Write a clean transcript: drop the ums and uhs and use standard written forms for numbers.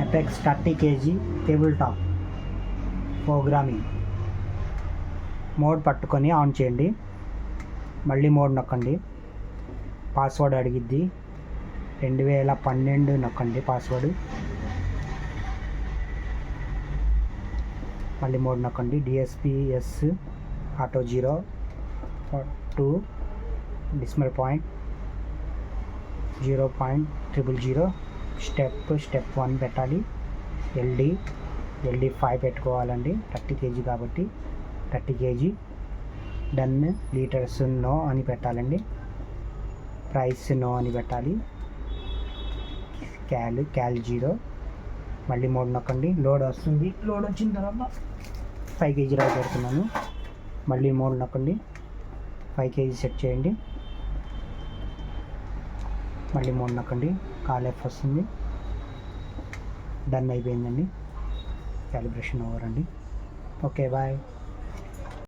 Apex 30 kg table top programming mode పట్టుకొని on చేయండి. మళ్ళీ మోడ్ నొక్కండి. పాస్వర్డ్ అడిగిద్ది. 2012 నొక్కండి పాస్వర్డ్. మళ్ళీ మోడ్ నొక్కండి. DSPS auto 0.2 decimal point 0.000 step 1 పెట్టాలి. LD 5 పెట్టుకోవాలండి. 30 kg కాబట్టి 30 kg. డన్. లీటర్స్ నో అని పెట్టాలండి. ప్రైస్ నో అని పెట్టాలి. క్యాల్ 0. మళ్ళీ మోడ్ నొక్కండి. లోడ్ వస్తుంది. లోడ్ వచ్చిన తర్వాత 5 kg రాయి పెడుతున్నాను. మళ్ళీ మోడ్ నొక్కండి. 5 kg సెట్ చేయండి. మళ్ళీ మోడ్ నొక్కండి. కాల్ ఎఫ్ వస్తుంది. డన్ అయిపోయిందండి. క్యాలిబ్రేషన్ ఓవర్ అండి. Okay bye.